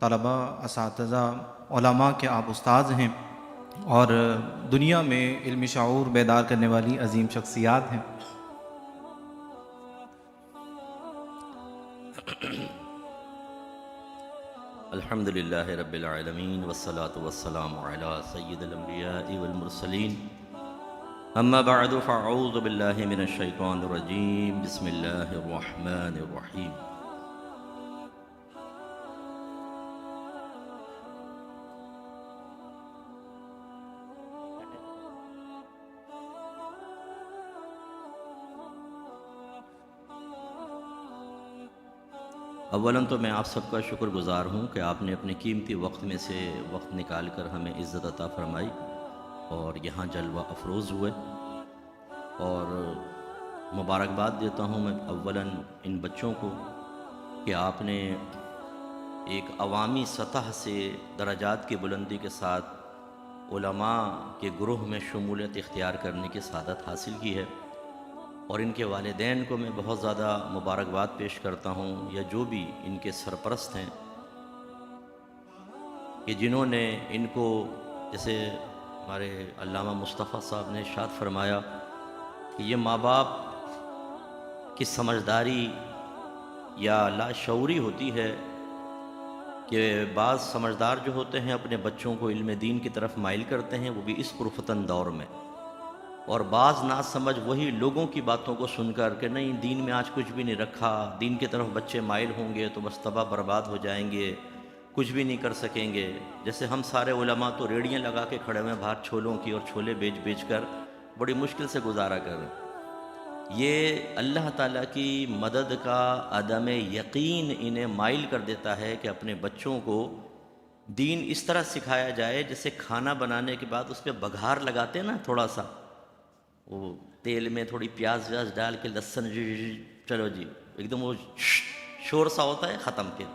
طلباء، اساتذہ، علماء کے آپ استاذ ہیں اور دنیا میں علمی شعور بیدار کرنے والی عظیم شخصیات ہیں۔ الحمد للہ رب العالمین والصلاة والسلام علی سید الانبیاء والمرسلین، اما بعد فاعوذ باللہ من الشیطان الرجیم، بسم اللہ الرحمن الرحیم۔ اولاً تو میں آپ سب کا شکر گزار ہوں کہ آپ نے اپنے قیمتی وقت میں سے وقت نکال کر ہمیں عزت عطا فرمائی اور یہاں جلوہ افروز ہوئے، اور مبارکباد دیتا ہوں میں اولاً ان بچوں کو کہ آپ نے ایک عوامی سطح سے درجات کی بلندی کے ساتھ علماء کے گروہ میں شمولیت اختیار کرنے کی سعادت حاصل کی ہے، اور ان کے والدین کو میں بہت زیادہ مبارکباد پیش کرتا ہوں، یا جو بھی ان کے سرپرست ہیں کہ جنہوں نے ان کو، جیسے ہمارے علامہ مصطفیٰ صاحب نے ارشاد فرمایا کہ یہ ماں باپ کی سمجھداری یا لاشعوری ہوتی ہے کہ بعض سمجھدار جو ہوتے ہیں اپنے بچوں کو علم دین کی طرف مائل کرتے ہیں، وہ بھی اس پرفتن دور میں، اور بعض نا سمجھ وہی لوگوں کی باتوں کو سن کر کہ نہیں دین میں آج کچھ بھی نہیں رکھا، دین کی طرف بچے مائل ہوں گے تو بس تباہ برباد ہو جائیں گے، کچھ بھی نہیں کر سکیں گے۔ جیسے ہم سارے علماء تو ریڑیاں لگا کے کھڑے ہوئے ہیں باہر چھولوں کی، اور چھولے بیچ بیچ کر بڑی مشکل سے گزارا کر رہے ہیں۔ یہ اللہ تعالیٰ کی مدد کا عدم یقین انہیں مائل کر دیتا ہے کہ اپنے بچوں کو دین اس طرح سکھایا جائے جیسے کھانا بنانے کے بعد اس پہ بگھار لگاتے ہیں نا، تھوڑا سا وہ تیل میں تھوڑی پیاز ویاز ڈال کے لہسن چلو جی ایک دم وہ شور سا ہوتا ہے، ختم کے۔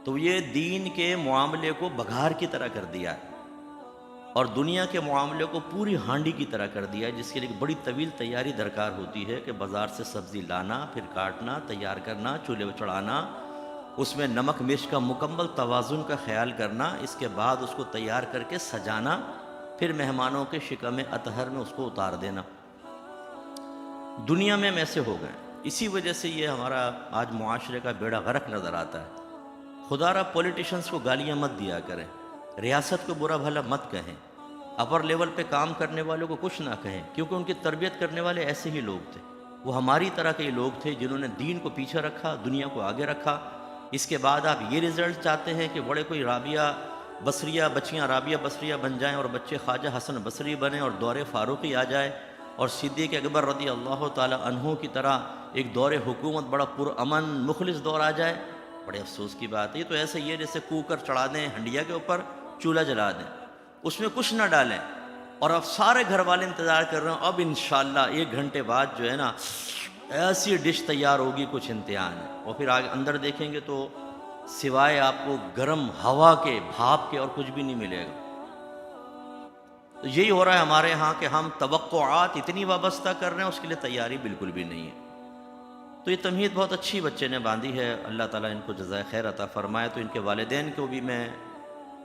تو یہ دین کے معاملے کو بگھار کی طرح کر دیا ہے، اور دنیا کے معاملے کو پوری ہانڈی کی طرح کر دیا ہے، جس کے لیے بڑی طویل تیاری درکار ہوتی ہے کہ بازار سے سبزی لانا، پھر کاٹنا، تیار کرنا، چولہے پہ چڑھانا، اس میں نمک مرچ کا مکمل توازن کا خیال کرنا، اس کے بعد اس کو تیار کر کے سجانا، پھر مہمانوں کے شکم اطہر میں اس کو اتار دینا۔ دنیا میں ہم ایسے ہو گئے، اسی وجہ سے یہ ہمارا آج معاشرے کا بیڑا غرق نظر آتا ہے۔ خدا را پولیٹیشنز کو گالیاں مت دیا کریں، ریاست کو برا بھلا مت کہیں، اپر لیول پہ کام کرنے والوں کو کچھ نہ کہیں، کیونکہ ان کی تربیت کرنے والے ایسے ہی لوگ تھے، وہ ہماری طرح کے لوگ تھے جنہوں نے دین کو پیچھے رکھا، دنیا کو آگے رکھا۔ اس کے بعد آپ یہ رزلٹ چاہتے ہیں کہ بڑے کوئی رابعہ بصریہ بچیاں رابعہ بصریہ بن جائیں، اور بچے خواجہ حسن بصری بنیں، اور دور فاروقی آ جائے، اور صدیق اکبر رضی اللہ تعالی عنہ کی طرح ایک دور حکومت بڑا پرامن مخلص دور آ جائے۔ بڑے افسوس کی بات ہے، یہ تو ایسے ہی ہے جیسے کوکر چڑھا دیں ہنڈیا کے اوپر، چولہا جلا دیں، اس میں کچھ نہ ڈالیں، اور اب سارے گھر والے انتظار کر رہے ہیں اب انشاءاللہ 1 گھنٹے بعد جو ہے نا ایسی ڈش تیار ہوگی، کچھ امتحان ہے، اور پھر آگے اندر دیکھیں گے تو سوائے آپ کو گرم ہوا کے، بھاپ کے، اور کچھ بھی نہیں ملے گا۔ تو یہی ہو رہا ہے ہمارے ہاں کہ ہم توقعات اتنی وابستہ کر رہے ہیں، اس کے لیے تیاری بالکل بھی نہیں ہے۔ تو یہ تمہید بہت اچھی بچے نے باندھی ہے، اللہ تعالیٰ ان کو جزائے خیر عطا فرمائے۔ تو ان کے والدین کو بھی میں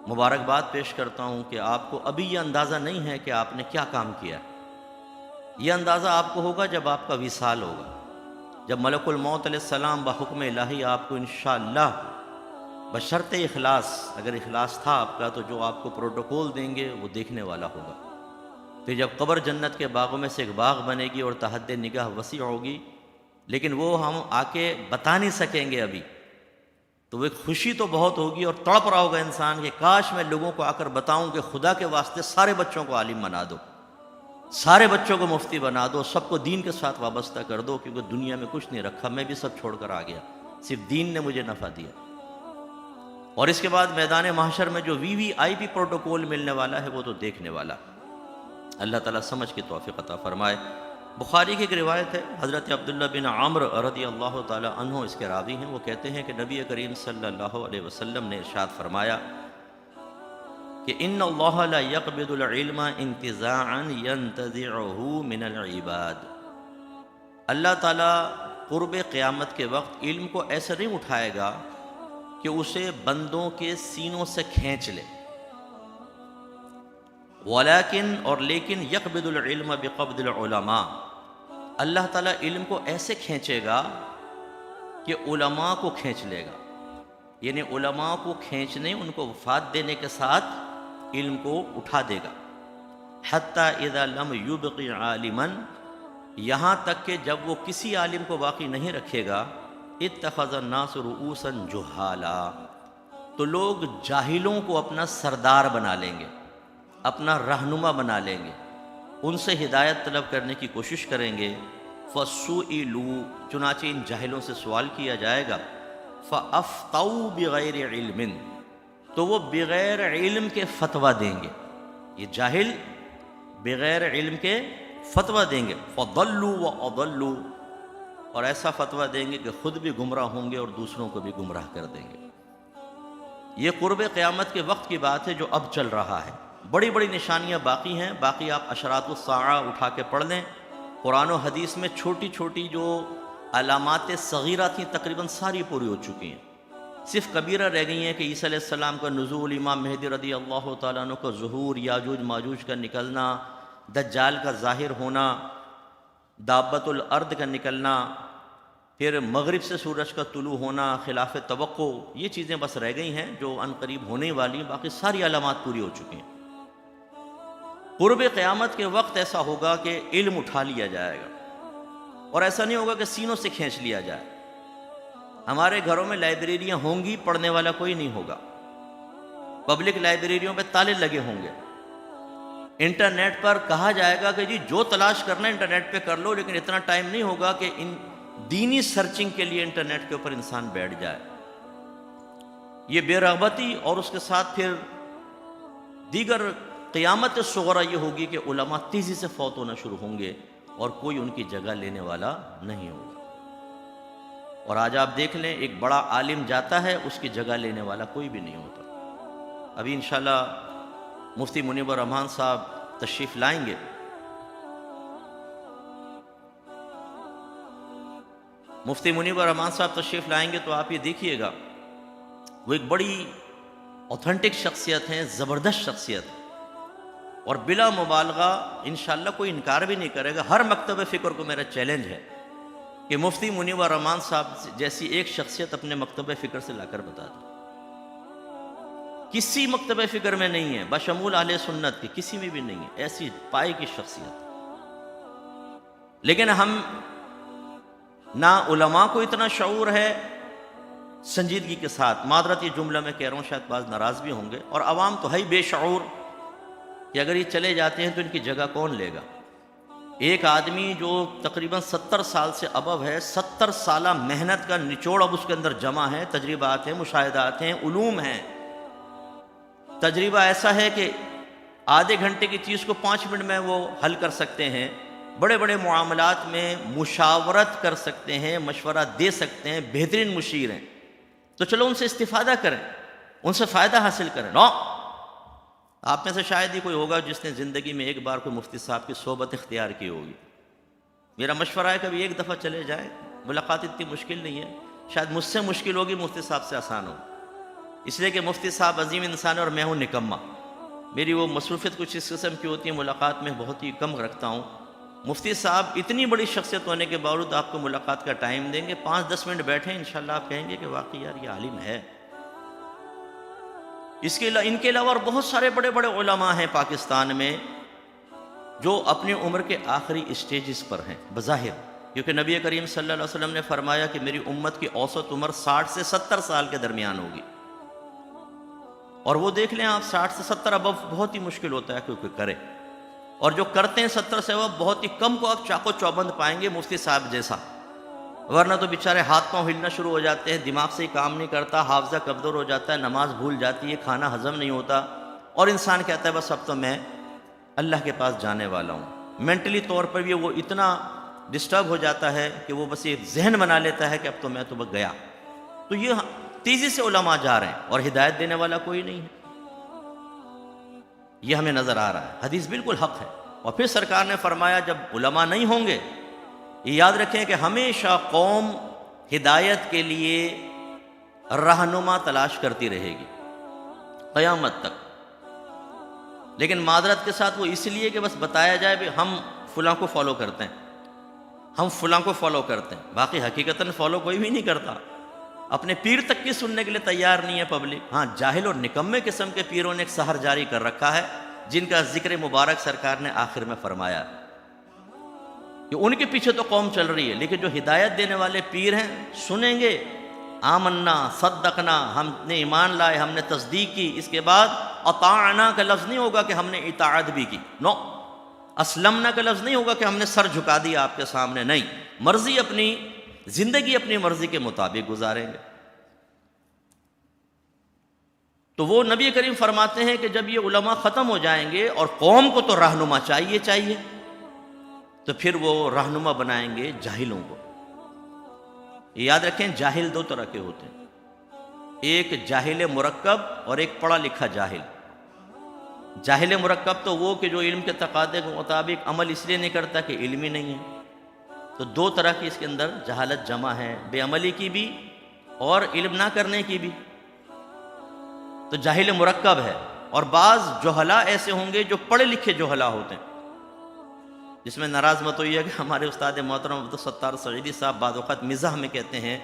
مبارکباد پیش کرتا ہوں کہ آپ کو ابھی یہ اندازہ نہیں ہے کہ آپ نے کیا کام کیا، یہ اندازہ آپ کو ہوگا جب آپ کا وصال ہوگا، جب ملک الموت علیہ السلام بحکم الہی آپ کو انشاءاللہ بشرط اخلاص، اگر اخلاص تھا آپ کا، تو جو آپ کو پروٹوکول دیں گے وہ دیکھنے والا ہوگا۔ پھر جب قبر جنت کے باغوں میں سے ایک باغ بنے گی اور تحد نگاہ وسیع ہوگی، لیکن وہ ہم آ کے بتا نہیں سکیں گے ابھی، تو وہ ایک خوشی تو بہت ہوگی، اور تڑپ رہا ہوگا انسان کہ کاش میں لوگوں کو آ کر بتاؤں کہ خدا کے واسطے سارے بچوں کو عالم بنا دو، سارے بچوں کو مفتی بنا دو، سب کو دین کے ساتھ وابستہ کر دو، کیونکہ دنیا میں کچھ نہیں رکھا، میں بھی سب چھوڑ کر آ گیا، صرف دین نے مجھے نفع دیا۔ اور اس کے بعد میدان محشر میں جو وی وی آئی پی پروٹوکول ملنے والا ہے وہ تو دیکھنے والا۔ اللہ تعالیٰ سمجھ کی توفیق عطا فرمائے۔ بخاری کی ایک روایت ہے، حضرت عبداللہ بن عمرو رضی اللہ تعالی عنہ اس کے راوی ہیں، وہ کہتے ہیں کہ نبی کریم صلی اللہ علیہ وسلم نے ارشاد فرمایا کہ ان اللہ لا يقبض العلم انتزاعا ينتزعه من العباد، اللہ تعالیٰ قرب قیامت کے وقت علم کو ایسے نہیں اٹھائے گا کہ اسے بندوں کے سینوں سے کھینچ لے، ولیکن اور لیکن یقبض العلم بقبض العلماء، اللہ تعالیٰ علم کو ایسے کھینچے گا کہ علماء کو کھینچ لے گا، یعنی علماء کو کھینچنے، ان کو وفات دینے کے ساتھ علم کو اٹھا دے گا، حتی اذا لم یبق عالما، یہاں تک کہ جب وہ کسی عالم کو باقی نہیں رکھے گا، اتخذ الناس رؤوسا جہالا، تو لوگ جاہلوں کو اپنا سردار بنا لیں گے، اپنا رہنما بنا لیں گے، ان سے ہدایت طلب کرنے کی کوشش کریں گے۔ فَسُئِلُوا، چنانچہ ان جاہلوں سے سوال کیا جائے گا، فَأَفْتَوْا بِغَيْرِ عِلْمٍ، تو وہ بغیر علم کے فتویٰ دیں گے، یہ جاہل بغیر علم کے فتویٰ دیں گے، فَضَلُّوا وَأَضَلُّوا، اور ایسا فتویٰ دیں گے کہ خود بھی گمراہ ہوں گے اور دوسروں کو بھی گمراہ کر دیں گے۔ یہ قرب قیامت کے وقت کی بات ہے جو اب چل رہا ہے، بڑی بڑی نشانیاں باقی ہیں، باقی آپ اشراط الساعہ اٹھا کے پڑھ لیں، قرآن و حدیث میں چھوٹی چھوٹی جو علامات صغیرہ تھیں تقریباً ساری پوری ہو چکی ہیں، صرف کبیرہ رہ گئی ہیں کہ عیسیٰ علیہ السلام کا نزول، امام مہدی رضی اللہ تعالیٰ عنہ کا ظہور، یاجوج ماجوج کا نکلنا، دجال کا ظاہر ہونا، دابۃ الارض کا نکلنا، پھر مغرب سے سورج کا طلوع ہونا، خلاف توقع، یہ چیزیں بس رہ گئی ہیں جو ان قریب ہونے والی ہیں، باقی ساری علامات پوری ہو چکی ہیں۔ قرب قیامت کے وقت ایسا ہوگا کہ علم اٹھا لیا جائے گا، اور ایسا نہیں ہوگا کہ سینوں سے کھینچ لیا جائے۔ ہمارے گھروں میں لائبریریاں ہوں گی، پڑھنے والا کوئی نہیں ہوگا، پبلک لائبریریوں پہ تالے لگے ہوں گے، انٹرنیٹ پر کہا جائے گا کہ جی جو تلاش کرنا ہے انٹرنیٹ پہ کر لو، لیکن اتنا ٹائم نہیں ہوگا کہ ان دینی سرچنگ کے لیے انٹرنیٹ کے اوپر انسان بیٹھ جائے۔ یہ بے رغبتی، اور اس کے ساتھ پھر دیگر قیامت صغری یہ ہوگی کہ علماء تیزی سے فوت ہونا شروع ہوں گے اور کوئی ان کی جگہ لینے والا نہیں ہوگا۔ اور آج آپ دیکھ لیں، ایک بڑا عالم جاتا ہے، اس کی جگہ لینے والا کوئی بھی نہیں ہوتا۔ ابھی انشاءاللہ مفتی منیب الرحمان صاحب تشریف لائیں گے، مفتی منیب الرحمان صاحب تشریف لائیں گے تو آپ یہ دیکھیے گا، وہ ایک بڑی اوتھینٹک شخصیت ہیں، زبردست شخصیت ہے، اور بلا مبالغہ انشاءاللہ کوئی انکار بھی نہیں کرے گا۔ ہر مکتب فکر کو میرا چیلنج ہے کہ مفتی منیب الرحمان صاحب جیسی ایک شخصیت اپنے مکتب فکر سے لا کر بتا دیں۔ کسی مکتب فکر میں نہیں ہے، بشمول اہل سنت کی کسی میں بھی نہیں ہے ایسی پائے کی شخصیت۔ لیکن ہم نہ علماء کو اتنا شعور ہے سنجیدگی کے ساتھ، معذرت یہ جملہ میں کہہ رہا ہوں، شاید بعض ناراض بھی ہوں گے، اور عوام تو ہے ہی بے شعور کہ اگر یہ چلے جاتے ہیں تو ان کی جگہ کون لے گا۔ ایک آدمی جو تقریباً 70 سال سے ابو ہے، 70 سالہ محنت کا نچوڑ اب اس کے اندر جمع ہے، تجربات ہیں، مشاہدات ہیں، علوم ہیں۔ تجربہ ایسا ہے کہ آدھے گھنٹے کی چیز کو 5 منٹ میں وہ حل کر سکتے ہیں، بڑے بڑے معاملات میں مشاورت کر سکتے ہیں، مشورہ دے سکتے ہیں، بہترین مشیر ہیں، تو چلو ان سے استفادہ کریں، ان سے فائدہ حاصل کریں۔ نو، آپ میں سے شاید ہی کوئی ہوگا جس نے زندگی میں ایک بار کوئی مفتی صاحب کی صحبت اختیار کی ہوگی۔ میرا مشورہ ہے کبھی ایک دفعہ چلے جائیں، ملاقات اتنی مشکل نہیں ہے، شاید مجھ سے مشکل ہوگی، مفتی صاحب سے آسان ہو، اس لیے کہ مفتی صاحب عظیم انسان ہے اور میں ہوں نکما۔ میری وہ مصروفیت کچھ اس قسم کی ہوتی ہے، ملاقات میں بہت ہی کم رکھتا ہوں۔ مفتی صاحب اتنی بڑی شخصیت ہونے کے باوجود آپ کو ملاقات کا ٹائم دیں گے، 5-10 منٹ بیٹھیں، انشاءاللہ آپ کہیں گے کہ واقعی یار یہ عالم ہے۔ ان کے علاوہ اور بہت سارے بڑے بڑے علماء ہیں پاکستان میں جو اپنی عمر کے آخری اسٹیجز پر ہیں بظاہر، کیونکہ نبی کریم صلی اللہ علیہ وسلم نے فرمایا کہ میری امت کی اوسط عمر 60 سے 70 سال کے درمیان ہوگی، اور وہ دیکھ لیں آپ 60 سے 70 اب بہت ہی مشکل ہوتا ہے کوئی کرے، اور جو کرتے ہیں 70 سے وہ بہت ہی کم کو آپ چاقو چوبند پائیں گے مفتی صاحب جیسا، ورنہ تو بیچارے ہاتھ پاؤں ہلنا شروع ہو جاتے ہیں، دماغ سے ہی کام نہیں کرتا، حافظہ کمزور ہو جاتا ہے، نماز بھول جاتی ہے، کھانا ہضم نہیں ہوتا، اور انسان کہتا ہے بس اب تو میں اللہ کے پاس جانے والا ہوں۔ مینٹلی طور پر بھی وہ اتنا ڈسٹرب ہو جاتا ہے کہ وہ بس یہ ذہن بنا لیتا ہے کہ اب تو میں تو گیا۔ تو یہ تیزی سے علماء جا رہے ہیں اور ہدایت دینے والا کوئی نہیں ہے، یہ ہمیں نظر آ رہا ہے، حدیث بالکل حق ہے۔ اور پھر سرکار نے فرمایا جب علماء نہیں ہوں گے، یہ یاد رکھیں کہ ہمیشہ قوم ہدایت کے لیے رہنما تلاش کرتی رہے گی قیامت تک. لیکن معذرت کے ساتھ وہ اس لیے کہ بس بتایا جائے بھی ہم فلاں کو فالو کرتے ہیں، ہم فلاں کو فالو کرتے ہیں، باقی حقیقتاً فالو کوئی بھی نہیں کرتا. اپنے پیر تک کی سننے کے لیے تیار نہیں ہے پبلک. ہاں، جاہل اور نکمے قسم کے پیروں نے ایک سحر جاری کر رکھا ہے، جن کا ذکر مبارک سرکار نے آخر میں فرمایا کہ ان کے پیچھے تو قوم چل رہی ہے، لیکن جو ہدایت دینے والے پیر ہیں سنیں گے آمنا صدقنا، ہم نے ایمان لائے، ہم نے تصدیق کی، اس کے بعد اطاعنا کا لفظ نہیں ہوگا کہ ہم نے اطاعت بھی کی، نو. اسلمنا کا لفظ نہیں ہوگا کہ ہم نے سر جھکا دیا آپ کے سامنے، نہیں. مرضی اپنی زندگی اپنی مرضی کے مطابق گزاریں گے. تو وہ نبی کریم فرماتے ہیں کہ جب یہ علماء ختم ہو جائیں گے اور قوم کو تو رہنما چاہیے، تو پھر وہ رہنما بنائیں گے جاہلوں کو. یاد رکھیں جاہل دو طرح کے ہوتے ہیں، ایک جاہل مرکب اور ایک پڑھا لکھا جاہل. جاہل مرکب تو وہ کہ جو علم کے تقاضے کے مطابق عمل اس لیے نہیں کرتا کہ علم ہی نہیں ہے. تو دو طرح کی اس کے اندر جہالت جمع ہے، بے عملی کی بھی اور علم نہ کرنے کی بھی. تو جاہل مرکب ہے. اور بعض جہلا ایسے ہوں گے جو پڑھے لکھے جہلا ہوتے ہیں، جس میں ناراض مت ہوئی ہے کہ ہمارے استاد محترم عبدالستار سعیدی صاحب بعض اوقات مزاح میں کہتے ہیں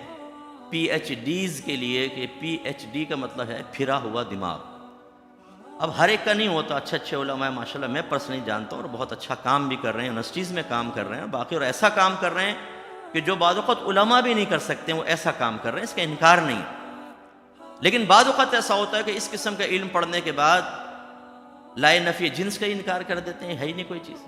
پی ایچ ڈیز کے لیے کہ پی ایچ ڈی کا مطلب ہے پھرا ہوا دماغ. اب ہر ایک کا نہیں ہوتا. اچھے علماء ماشاءاللہ میں پرسنلی جانتا ہوں اور بہت اچھا کام بھی کر رہے ہیں، یونیورسٹیز میں کام کر رہے ہیں باقی، اور ایسا کام کر رہے ہیں کہ جو بعض اوقات علماء بھی نہیں کر سکتے، وہ ایسا کام کر رہے ہیں، اس کا انکار نہیں. لیکن بعض اوقات ایسا ہوتا ہے کہ اس قسم کا علم پڑھنے کے بعد لائے نفی جنس کا انکار کر دیتے ہیں، ہے ہی نہیں کوئی چیز.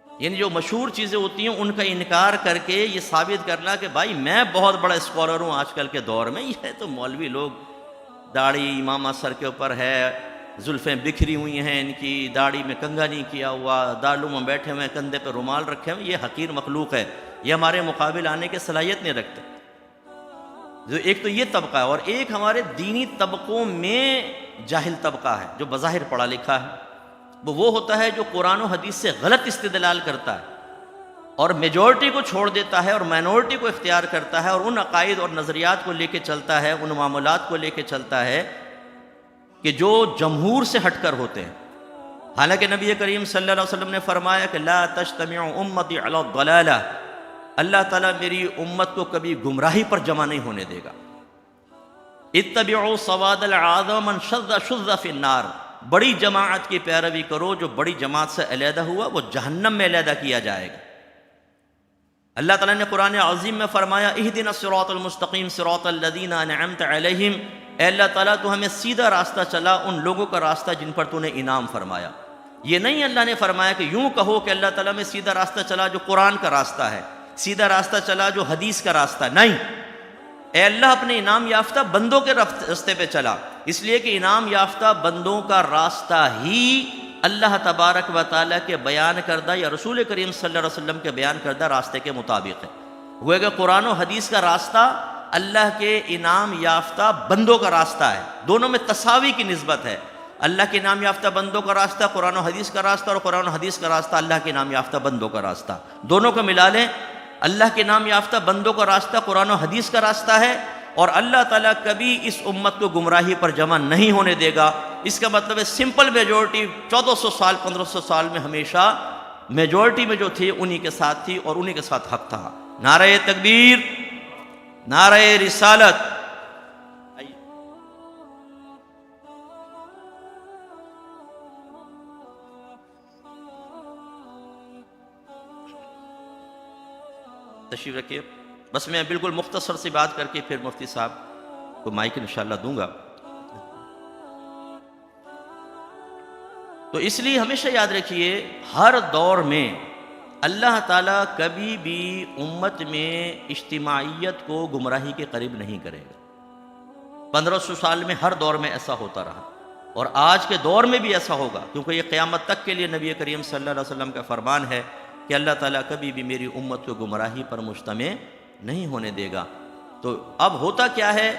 یعنی جو مشہور چیزیں ہوتی ہیں ان کا انکار کر کے یہ ثابت کرنا کہ بھائی میں بہت بڑا اسکالر ہوں آج کل کے دور میں. یہ تو مولوی لوگ داڑھی امامہ سر کے اوپر ہے، زلفیں بکھری ہوئی ہیں، ان کی داڑھی میں کنگھا نہیں کیا ہوا، دارالعلوم میں بیٹھے ہوئے کندھے پہ رومال رکھے ہوئے، یہ حقیر مخلوق ہے، یہ ہمارے مقابل آنے کی صلاحیت نہیں رکھتے. جو ایک تو یہ طبقہ ہے، اور ایک ہمارے دینی طبقوں میں جاہل طبقہ ہے جو بظاہر پڑھا لکھا ہے. وہ ہوتا ہے جو قرآن و حدیث سے غلط استدلال کرتا ہے اور میجورٹی کو چھوڑ دیتا ہے اور مائنورٹی کو اختیار کرتا ہے، اور ان عقائد اور نظریات کو لے کے چلتا ہے، ان معاملات کو لے کے چلتا ہے کہ جو جمہور سے ہٹ کر ہوتے ہیں. حالانکہ نبی کریم صلی اللہ علیہ وسلم نے فرمایا کہ لا تجتمع امتی علی الضلالہ، اللہ تعالیٰ میری امت کو کبھی گمراہی پر جمع نہیں ہونے دے گا. اتبعوا سواد العظم من شذ شذ فی النار، بڑی جماعت کی پیروی کرو، جو بڑی جماعت سے علیحدہ ہوا وہ جہنم میں علیحدہ کیا جائے گا. اللہ تعالیٰ نے قرآن عظیم میں فرمایا اہدنا الصراط المستقیم صراط الذین انعمت علیہم، اے اللہ تعالیٰ تو ہمیں سیدھا راستہ چلا، ان لوگوں کا راستہ جن پر تو نے انعام فرمایا. یہ نہیں اللہ نے فرمایا کہ یوں کہو کہ اللہ تعالیٰ میں سیدھا راستہ چلا جو قرآن کا راستہ ہے، سیدھا راستہ چلا جو حدیث کا راستہ، نہیں. اے اللہ اپنے انعام یافتہ بندوں کے راستے پہ چلا، اس لیے کہ انعام یافتہ بندوں کا راستہ ہی اللہ تبارک و تعالیٰ کے بیان کردہ یا رسول کریم صلی اللہ علیہ وسلم کے بیان کردہ راستے کے مطابق ہے. وہ کہ قرآن و حدیث کا راستہ اللہ کے انعام یافتہ بندوں کا راستہ ہے، دونوں میں تساوی کی نسبت ہے. اللہ کے انعام یافتہ بندوں کا راستہ قرآن و حدیث کا راستہ، اور قرآن و حدیث کا راستہ اللہ کے انعام یافتہ بندوں کا راستہ. دونوں کو ملا لیں، اللہ کے انعام یافتہ بندوں کا راستہ قرآن و حدیث کا راستہ ہے، اور اللہ تعالیٰ کبھی اس امت کو گمراہی پر جمع نہیں ہونے دے گا. اس کا مطلب ہے سمپل میجورٹی 1400 سال 1500 سال میں ہمیشہ میجورٹی میں جو تھی انہی کے ساتھ تھی اور انہی کے ساتھ حق تھا. نعرہ تکبیر، نعرہ رسالت. تشریف رکھیے. بس میں بالکل مختصر سی بات کر کے پھر مفتی صاحب کو مائک انشاءاللہ دوں گا. تو اس لیے ہمیشہ یاد رکھیے ہر دور میں اللہ تعالیٰ کبھی بھی امت میں اجتماعیت کو گمراہی کے قریب نہیں کرے گا. 1500 سال میں ہر دور میں ایسا ہوتا رہا اور آج کے دور میں بھی ایسا ہوگا، کیونکہ یہ قیامت تک کے لیے نبی کریم صلی اللہ علیہ وسلم کا فرمان ہے کہ اللہ تعالیٰ کبھی بھی میری امت کو گمراہی پر مجتمع نہیں ہونے دے گا. تو اب ہوتا کیا ہے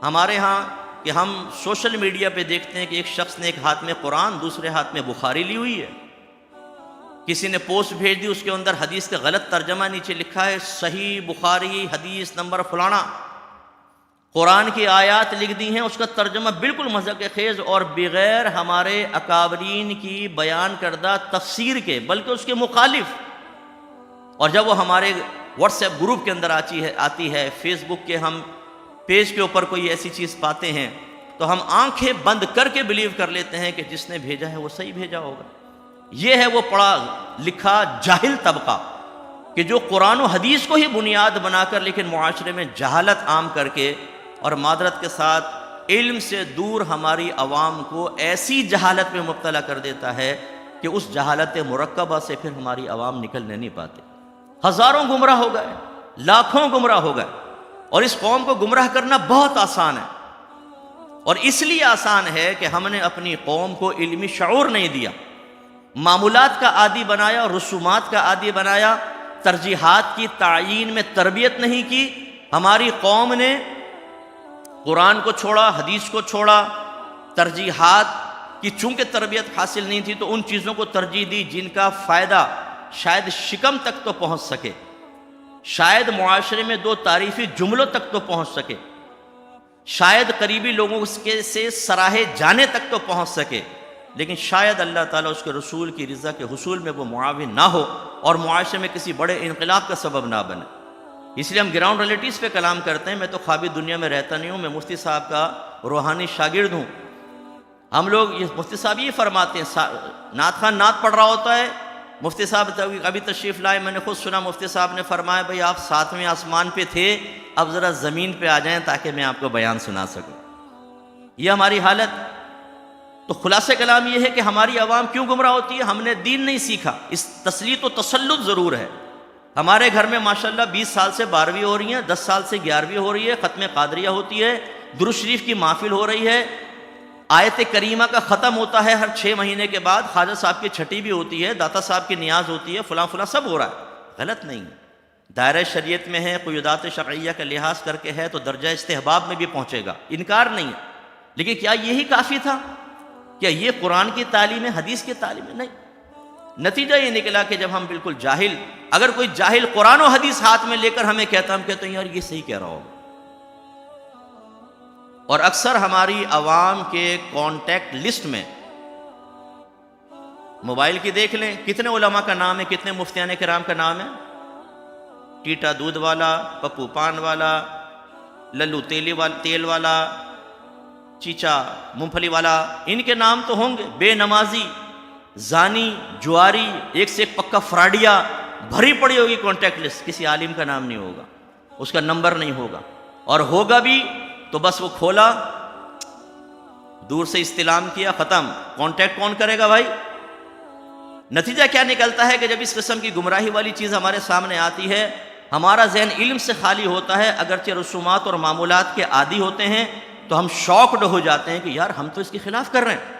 ہمارے ہاں کہ ہم سوشل میڈیا پہ دیکھتے ہیں کہ ایک شخص نے ایک ہاتھ میں قرآن دوسرے ہاتھ میں بخاری لی ہوئی ہے، کسی نے پوسٹ بھیج دی، اس کے اندر حدیث کا غلط ترجمہ نیچے لکھا ہے صحیح بخاری حدیث نمبر فلانا. قرآن کی آیات لکھ دی ہیں، اس کا ترجمہ بالکل مذہب خیز اور بغیر ہمارے اکابرین کی بیان کردہ تفسیر کے، بلکہ اس کے مخالف. اور جب وہ ہمارے واٹس ایپ گروپ کے اندر آتی ہے، فیس بک کے ہم پیج کے اوپر کوئی ایسی چیز پاتے ہیں تو ہم آنکھیں بند کر کے بلیو کر لیتے ہیں کہ جس نے بھیجا ہے وہ صحیح بھیجا ہوگا. یہ ہے وہ پڑھا لکھا جاہل طبقہ کہ جو قرآن و حدیث کو ہی بنیاد بنا کر لیکن معاشرے میں جہالت عام کر کے اور معذرت کے ساتھ علم سے دور ہماری عوام کو ایسی جہالت میں مبتلا کر دیتا ہے کہ اس جہالت مرکبہ سے پھر ہماری عوام نکلنے نہیں پاتے. ہزاروں گمراہ ہو گئے، لاکھوں گمراہ ہو گئے، اور اس قوم کو گمراہ کرنا بہت آسان ہے. اور اس لیے آسان ہے کہ ہم نے اپنی قوم کو علمی شعور نہیں دیا، معمولات کا عادی بنایا، رسومات کا عادی بنایا، ترجیحات کی تعیین میں تربیت نہیں کی. ہماری قوم نے قرآن کو چھوڑا، حدیث کو چھوڑا، ترجیحات کی چونکہ تربیت حاصل نہیں تھی تو ان چیزوں کو ترجیح دی جن کا فائدہ شاید شکم تک تو پہنچ سکے، شاید معاشرے میں دو تعریفی جملوں تک تو پہنچ سکے، شاید قریبی لوگوں سے سراہے جانے تک تو پہنچ سکے، لیکن شاید اللہ تعالیٰ اس کے رسول کی رضا کے حصول میں وہ معاون نہ ہو اور معاشرے میں کسی بڑے انقلاب کا سبب نہ بنے. اس لیے ہم گراؤنڈ ریلیٹیز پہ کلام کرتے ہیں. میں تو خوابی دنیا میں رہتا نہیں ہوں، میں مفتی صاحب کا روحانی شاگرد ہوں. ہم لوگ مفتی صاحب یہ فرماتے ہیں، نعت خان نعت پڑھ رہا ہوتا ہے، مفتی صاحب ابھی تشریف لائے، میں نے خود سنا مفتی صاحب نے فرمایا بھئی آپ 7ویں آسمان پہ تھے، اب ذرا زمین پہ آ جائیں تاکہ میں آپ کو بیان سنا سکوں. یہ ہماری حالت. تو خلاصہ کلام یہ ہے کہ ہماری عوام کیوں گمراہ ہوتی ہے؟ ہم نے دین نہیں سیکھا. اس تسلیط و تسلط ضرور ہے. ہمارے گھر میں ماشاءاللہ 20 سال سے 12ویں ہو رہی ہیں، 10 سال سے 11ویں ہو رہی ہے، ختم قادریہ ہوتی ہے، درود شریف کی محفل ہو رہی ہے، آیت کریمہ کا ختم ہوتا ہے ہر 6 مہینے کے بعد، خواجہ صاحب کی چھٹی بھی ہوتی ہے، داتا صاحب کی نیاز ہوتی ہے، فلاں فلاں سب ہو رہا ہے. غلط نہیں ہے، دائرہ شریعت میں ہے، قیودات شرعیہ کا لحاظ کر کے ہے تو درجہ استحباب میں بھی پہنچے گا، انکار نہیں ہے. لیکن کیا یہی کافی تھا؟ کیا یہ قرآن کی تعلیم ہے، حدیث کی تعلیم ہے؟ نہیں. نتیجہ یہ نکلا کہ جب ہم بالکل جاہل، اگر کوئی جاہل قرآن و حدیث ہاتھ میں لے کر ہمیں کہتا، ہم کہتے ہیں یار یہ صحیح کہہ رہا ہوگا. اور اکثر ہماری عوام کے کانٹیکٹ لسٹ میں موبائل کی دیکھ لیں کتنے علماء کا نام ہے، کتنے مفتیان کرام کا نام ہے. ٹیٹا دودھ والا، پپو پان والا، للو تیل والا، چیچا مونگ پھلی والا، ان کے نام تو ہوں گے. بے نمازی، زانی، جواری، ایک سے ایک پکا فراڈیا بھری پڑی ہوگی کانٹیکٹ لسٹ. کسی عالم کا نام نہیں ہوگا، اس کا نمبر نہیں ہوگا، اور ہوگا بھی تو بس وہ کھولا، دور سے استلام کیا، ختم. کانٹیکٹ کون کرے گا بھائی؟ نتیجہ کیا نکلتا ہے کہ جب اس قسم کی گمراہی والی چیز ہمارے سامنے آتی ہے، ہمارا ذہن علم سے خالی ہوتا ہے، اگرچہ رسومات اور معمولات کے عادی ہوتے ہیں تو ہم شاکڈ ہو جاتے ہیں کہ یار ہم تو اس کے خلاف کر رہے ہیں.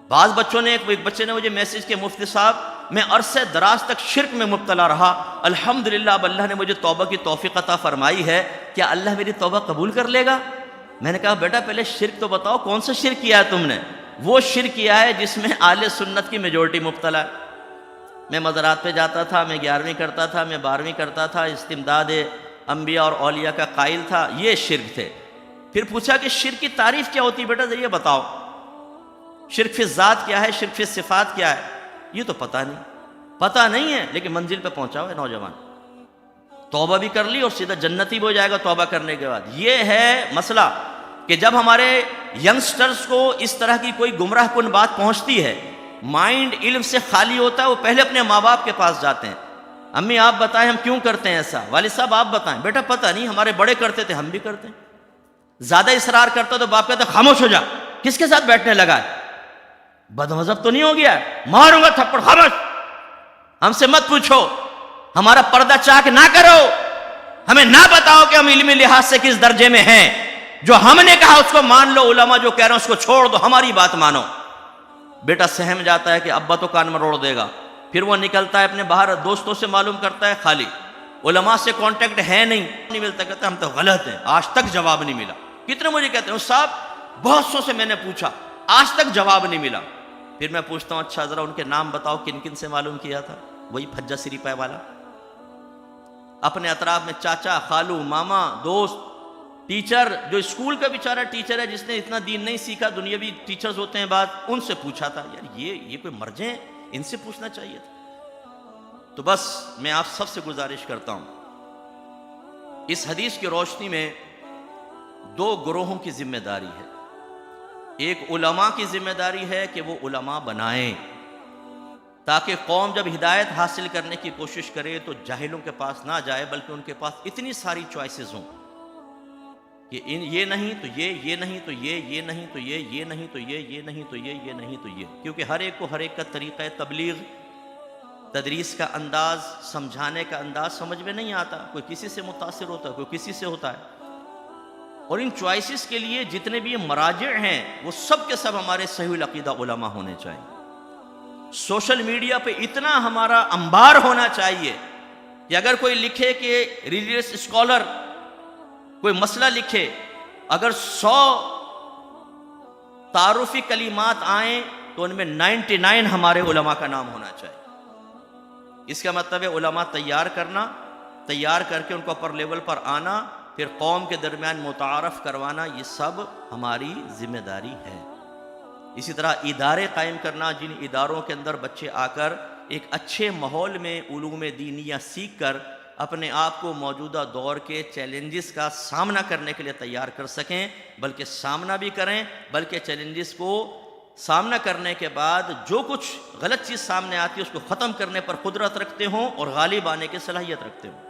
بعض بچوں نے، ایک بچے نے مجھے میسج کیا، مفتی صاحب میں عرصہ دراز تک شرک میں مبتلا رہا، الحمدللہ اب اللہ نے مجھے توبہ کی توفیق عطا فرمائی ہے، کیا اللہ میری توبہ قبول کر لے گا؟ میں نے کہا بیٹا پہلے شرک تو بتاؤ، کون سا شرک کیا ہے تم نے؟ وہ شرک کیا ہے جس میں اہل سنت کی میجورٹی مبتلا ہے. میں مزارات پہ جاتا تھا، میں 11ویں کرتا تھا، میں 12ویں کرتا تھا، استمداد انبیاء اور اولیاء کا قائل تھا، یہ شرک تھے. پھر پوچھا کہ شرک کی تعریف کیا ہوتی ہے بیٹا، ذریعہ بتاؤ، شرک فی ذات کیا ہے، شرک فی صفات کیا ہے؟ یہ تو پتہ نہیں ہے، لیکن منزل پہ پہنچا ہوا ہے نوجوان، توبہ بھی کر لی اور سیدھا جنتی بھی ہو جائے گا توبہ کرنے کے بعد. یہ ہے مسئلہ کہ جب ہمارے ینگسٹرز کو اس طرح کی کوئی گمراہ کن بات پہنچتی ہے، مائنڈ علم سے خالی ہوتا ہے، وہ پہلے اپنے ماں باپ کے پاس جاتے ہیں، امی آپ بتائیں ہم کیوں کرتے ہیں ایسا، والد صاحب آپ بتائیں. بیٹا پتہ نہیں، ہمارے بڑے کرتے تھے ہم بھی کرتے ہیں. زیادہ اصرار کرتا تو باپ کہتا خاموش ہو جا، کس کے ساتھ بیٹھنے لگا ہے، بد مذہب تو نہیں ہو گیا ہے، ماروں گا تھپڑ، خاموش، ہم سے مت پوچھو، ہمارا پردہ چاک نہ کرو، ہمیں نہ بتاؤ کہ ہم علمی لحاظ سے کس درجے میں ہیں. جو ہم نے کہا اس کو مان لو، علماء جو کہہ رہے ہیں اس کو چھوڑ دو، ہماری بات مانو. بیٹا سہم جاتا ہے کہ ابا تو کان مروڑ دے گا، پھر وہ نکلتا ہے اپنے باہر دوستوں سے معلوم کرتا ہے، خالی علماء سے کانٹیکٹ ہے نہیں ملتا، کہتا ہے ہم تو غلط ہیں، آج تک جواب نہیں ملا. کتنے مجھے کہتے ہیں صاحب بہت سو سے میں نے پوچھا، آج تک جواب نہیں ملا. پھر میں پوچھتا ہوں اچھا ذرا ان کے نام بتاؤ، کن کن سے معلوم کیا تھا؟ وہی پھجا سری پائے والا. اپنے اطراف میں چاچا، خالو، ماما، دوست ٹیچر جو اسکول کا بیچارہ ٹیچر ہے جس نے اتنا دین نہیں سیکھا، دنیاوی ٹیچرز ہوتے ہیں بعد، ان سے پوچھا تھا یار یہ کوئی مرجع ہیں، ان سے پوچھنا چاہیے تھا۔ تو بس میں آپ سب سے گزارش کرتا ہوں، اس حدیث کی روشنی میں دو گروہوں کی ذمہ داری ہے۔ ایک علماء کی ذمہ داری ہے کہ وہ علماء بنائیں تاکہ قوم جب ہدایت حاصل کرنے کی کوشش کرے تو جاہلوں کے پاس نہ جائے، بلکہ ان کے پاس اتنی ساری چوائسز ہوں کہ یہ نہیں تو یہ نہیں تو یہ نہیں تو یہ نہیں تو یہ نہیں تو یہ نہیں تو یہ، کیونکہ ہر ایک کو ہر ایک کا طریقہ تبلیغ، تدریس کا انداز، سمجھانے کا انداز سمجھ میں نہیں آتا، کوئی کسی سے متاثر ہوتا ہے، کوئی کسی سے ہوتا ہے۔ اور ان چوائسز کے لیے جتنے بھی مراجع ہیں وہ سب کے سب ہمارے صحیح العقیدہ علماء ہونے چاہیے۔ سوشل میڈیا پہ اتنا ہمارا انبار ہونا چاہیے کہ اگر کوئی لکھے کہ ریلیجس اسکالر کوئی مسئلہ لکھے، اگر 100 تعارفی کلمات آئیں تو ان میں 99 ہمارے علماء کا نام ہونا چاہیے۔ اس کا مطلب ہے علماء تیار کرنا، تیار کر کے ان کو اپر لیول پر آنا، پھر قوم کے درمیان متعارف کروانا، یہ سب ہماری ذمہ داری ہے۔ اسی طرح ادارے قائم کرنا، جن اداروں کے اندر بچے آ کر ایک اچھے ماحول میں علوم دینیہ سیکھ کر اپنے آپ کو موجودہ دور کے چیلنجز کا سامنا کرنے کے لیے تیار کر سکیں، بلکہ سامنا بھی کریں، بلکہ چیلنجز کو سامنا کرنے کے بعد جو کچھ غلط چیز سامنے آتی ہے اس کو ختم کرنے پر قدرت رکھتے ہوں اور غالب آنے کی صلاحیت رکھتے ہوں۔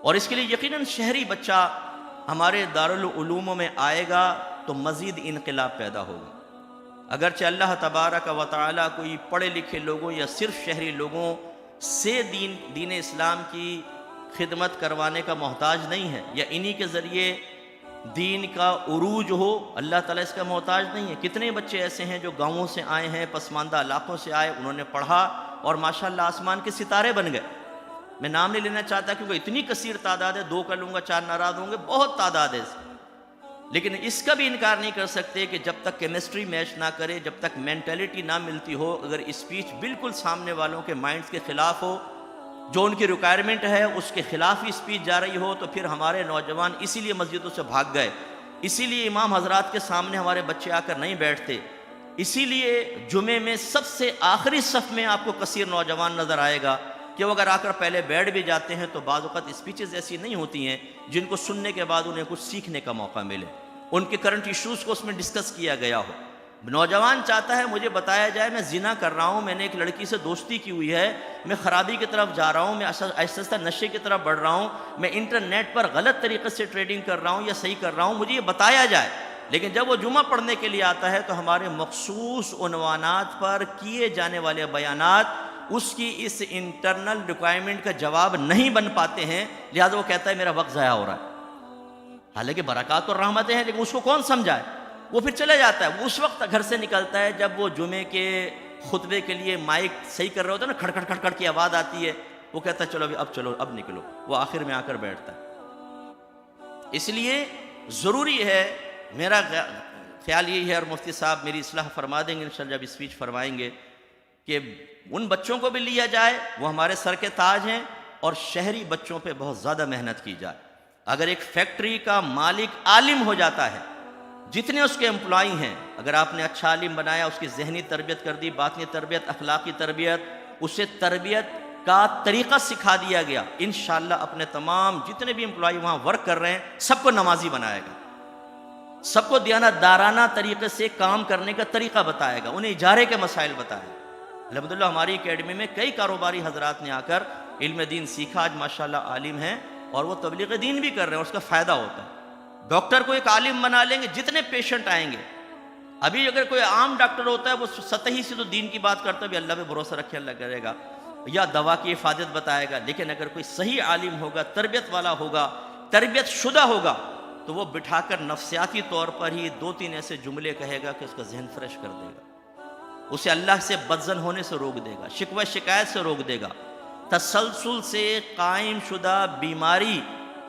اور اس کے لیے یقیناً شہری بچہ ہمارے دارالعلوموں میں آئے گا تو مزید انقلاب پیدا ہوگا۔ اگرچہ اللہ تبارک و تعالیٰ کوئی پڑھے لکھے لوگوں یا صرف شہری لوگوں سے دین اسلام کی خدمت کروانے کا محتاج نہیں ہے، یا انہی کے ذریعے دین کا عروج ہو، اللہ تعالیٰ اس کا محتاج نہیں ہے۔ کتنے بچے ایسے ہیں جو گاؤں سے آئے ہیں، پسماندہ علاقوں سے آئے، انہوں نے پڑھا اور ماشاءاللہ آسمان کے ستارے بن گئے۔ میں نام نہیں لینا چاہتا کیونکہ اتنی کثیر تعداد ہے، 2 کا لوں گا 4 ناراض ہوں گے، بہت تعداد ہے اس کی۔ لیکن اس کا بھی انکار نہیں کر سکتے کہ جب تک کیمسٹری میچ نہ کرے، جب تک مینٹلٹی نہ ملتی ہو، اگر اسپیچ بالکل سامنے والوں کے مائنڈز کے خلاف ہو، جو ان کی ریکوائرمنٹ ہے اس کے خلاف ہی اسپیچ جا رہی ہو، تو پھر ہمارے نوجوان اسی لیے مسجدوں سے بھاگ گئے، اسی لیے امام حضرات کے سامنے ہمارے بچے آ کر نہیں بیٹھتے، اسی لیے جمعے میں سب سے آخری صف میں آپ کو کثیر نوجوان نظر آئے گا کہ وہ اگر آ کر پہلے بیٹھ بھی جاتے ہیں تو بعض اوقات اسپیچز ایسی نہیں ہوتی ہیں جن کو سننے کے بعد انہیں کچھ سیکھنے کا موقع ملے، ان کے کرنٹ ایشوز کو اس میں ڈسکس کیا گیا ہو۔ نوجوان چاہتا ہے مجھے بتایا جائے میں زنا کر رہا ہوں، میں نے ایک لڑکی سے دوستی کی ہوئی ہے، میں خرابی کی طرف جا رہا ہوں، میں آہستہ آہستہ نشے کی طرف بڑھ رہا ہوں، میں انٹرنیٹ پر غلط طریقے سے ٹریڈنگ کر رہا ہوں یا صحیح کر رہا ہوں، مجھے یہ بتایا جائے۔ لیکن جب وہ جمعہ پڑھنے کے لیے آتا ہے تو ہمارے مخصوص عنوانات پر کیے جانے والے بیانات اس کی اس انٹرنل ریکوائرمنٹ کا جواب نہیں بن پاتے ہیں، لہذا وہ کہتا ہے میرا وقت ضائع ہو رہا ہے۔ حالانکہ برکات اور رحمتیں ہیں، لیکن اس کو کون سمجھائے؟ وہ پھر چلے جاتا ہے۔ وہ اس وقت گھر سے نکلتا ہے جب وہ جمعے کے خطبے کے لیے مائک صحیح کر رہے ہوتا ہے نا، کھڑ کھڑ کھڑ کھڑ کی آواز آتی ہے، وہ کہتا ہے چلو اب نکلو، وہ آخر میں آ کر بیٹھتا ہے۔ اس لیے ضروری ہے، میرا خیال یہی ہے، اور مفتی صاحب میری اصلاح فرما دیں گے انشاءاللہ جب اسپیچ فرمائیں گے، کہ ان بچوں کو بھی لیا جائے، وہ ہمارے سر کے تاج ہیں، اور شہری بچوں پہ بہت زیادہ محنت کی جائے۔ اگر ایک فیکٹری کا مالک عالم ہو جاتا ہے، جتنے اس کے امپلائی ہیں، اگر آپ نے اچھا عالم بنایا، اس کی ذہنی تربیت کر دی، باطنی تربیت، اخلاقی تربیت، اسے تربیت کا طریقہ سکھا دیا گیا، انشاءاللہ اپنے تمام جتنے بھی امپلائی وہاں ورک کر رہے ہیں سب کو نمازی بنائے گا، سب کو دیانتدارانہ طریقے سے کام کرنے کا طریقہ بتائے گا، انہیں اجارے کے مسائل بتائے گا۔ الحمدللہ ہماری اکیڈمی میں کئی کاروباری حضرات نے آ کر علم دین سیکھا، آج ماشاءاللہ عالم ہیں اور وہ تبلیغ دین بھی کر رہے ہیں، اس کا فائدہ ہوتا ہے۔ ڈاکٹر کو ایک عالم بنا لیں گے، جتنے پیشنٹ آئیں گے، ابھی اگر کوئی عام ڈاکٹر ہوتا ہے وہ سطحی سے تو دین کی بات کرتا ہے، بھی اللہ پہ بھروسہ رکھے اللہ کرے گا یا دوا کی حفاظت بتائے گا، لیکن اگر کوئی صحیح عالم ہوگا، تربیت والا ہوگا، تربیت شدہ ہوگا، تو وہ بٹھا کر نفسیاتی طور پر ہی 2-3 ایسے جملے کہے گا کہ اس کا ذہن فریش کر دے گا، اسے اللہ سے بدظن ہونے سے روک دے گا، شکوہ شکایت سے روک دے گا، تسلسل سے قائم شدہ بیماری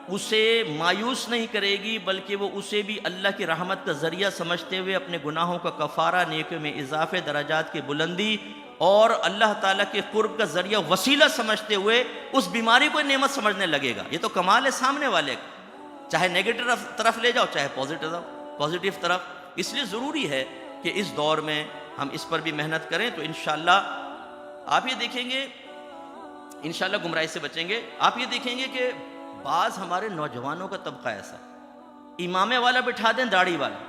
اسے مایوس نہیں کرے گی، بلکہ وہ اسے بھی اللہ کی رحمت کا ذریعہ سمجھتے ہوئے اپنے گناہوں کا کفارہ، نیکیوں میں اضافے، درجات کی بلندی اور اللہ تعالیٰ کے قرب کا ذریعہ وسیلہ سمجھتے ہوئے اس بیماری کو نعمت سمجھنے لگے گا۔ یہ تو کمال ہے سامنے والے کا۔ چاہے نیگیٹو طرف لے جاؤ چاہے پازیٹیو طرف. اس لیے ضروری ہے کہ اس دور میں ہم اس پر بھی محنت کریں. تو انشاءاللہ آپ یہ دیکھیں گے انشاءاللہ گمراہی سے بچیں گے. آپ یہ دیکھیں گے کہ بعض ہمارے نوجوانوں کا طبقہ ایسا ہے، امامے والا بٹھا دیں داڑھی والا.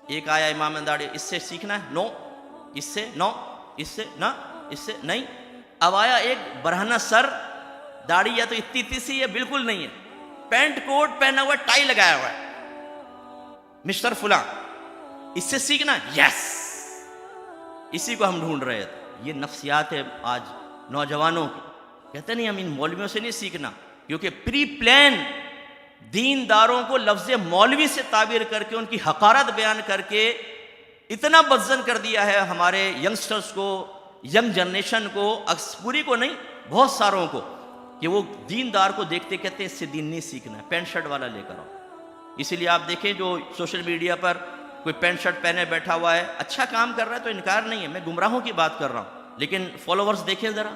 ایک آیا امام داڑھی، اس سے سیکھنا ہے، نو، اس سے نو، اس سے نہ، اس سے نہیں. اب آیا ایک برہنہ سر، داڑھی یا تو اتنی سی ہے بالکل نہیں ہے، پینٹ کوٹ پہنا ہوا، ٹائی لگایا ہوا ہے، مسٹر فلاں، اس سے سیکھنا ہے، یس. اسی کو ہم ڈھونڈ رہے تھے. یہ نفسیات ہے آج نوجوانوں کی. کہتے نہیں ہم ان مولویوں سے نہیں سیکھنا، کیونکہ پری پلان دینداروں کو لفظ مولوی سے تعبیر کر کے ان کی حقارت بیان کر کے اتنا بدزن کر دیا ہے ہمارے ینگسٹرز کو، ینگ جنریشن کو، پوری کو نہیں بہت ساروں کو، کہ وہ دیندار کو دیکھتے کہتے ہیں اس سے دین نہیں سیکھنا ہے، پینٹ شرٹ والا لے کر آؤ. اسی لیے آپ دیکھیں جو سوشل میڈیا پر کوئی پینٹ شرٹ پہنے بیٹھا ہوا ہے، اچھا کام کر رہا ہے تو انکار نہیں ہے، میں گمراہوں کی بات کر رہا ہوں، لیکن فالوورز دیکھیں ذرا،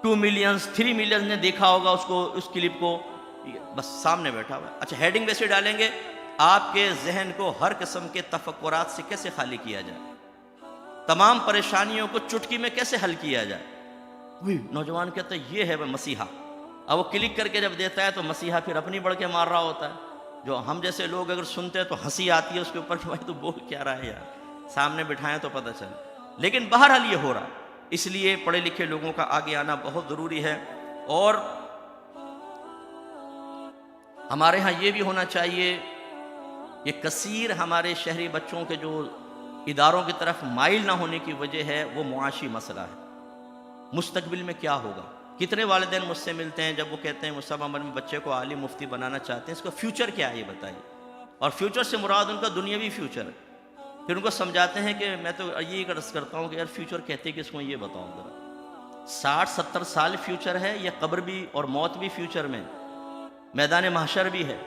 2 ملینز 3 ملینز نے دیکھا ہوگا اس کو، اس کلپ کو، بس سامنے بیٹھا ہوا ہے. اچھا ہیڈنگ ویسے ڈالیں گے آپ کے ذہن کو ہر قسم کے تفکرات سے کیسے خالی کیا جائے، تمام پریشانیوں کو چٹکی میں کیسے حل کیا جائے. نوجوان کہتا ہے یہ ہے مسیحا. اب وہ کلک کر کے جب دیتا ہے تو مسیحا پھر اپنی بڑھ کے مار رہا ہوتا ہے. جو ہم جیسے لوگ اگر سنتے ہیں تو ہنسی آتی ہے اس کے اوپر کہ بھائی تو بول کیا رہا ہے یار، سامنے بٹھائیں تو پتہ چلے. لیکن بہرحال یہ ہو رہا ہے. اس لیے پڑھے لکھے لوگوں کا آگے آنا بہت ضروری ہے. اور ہمارے ہاں یہ بھی ہونا چاہیے، یہ کثیر ہمارے شہری بچوں کے جو اداروں کی طرف مائل نہ ہونے کی وجہ ہے وہ معاشی مسئلہ ہے. مستقبل میں کیا ہوگا؟ کتنے والدین مجھ سے ملتے ہیں جب وہ کہتے ہیں مصطفیٰ عمر میں بچے کو عالم مفتی بنانا چاہتے ہیں، اس کا فیوچر کیا ہے یہ بتائیے. اور فیوچر سے مراد ان کا دنیاوی فیوچر ہے. پھر ان کو سمجھاتے ہیں کہ میں تو یہ عرض کرتا ہوں کہ یار فیوچر کہتے کس کو یہ بتاؤں ذرا. 60-70 سال فیوچر ہے، یا قبر بھی اور موت بھی فیوچر میں، میدان محشر بھی ہے،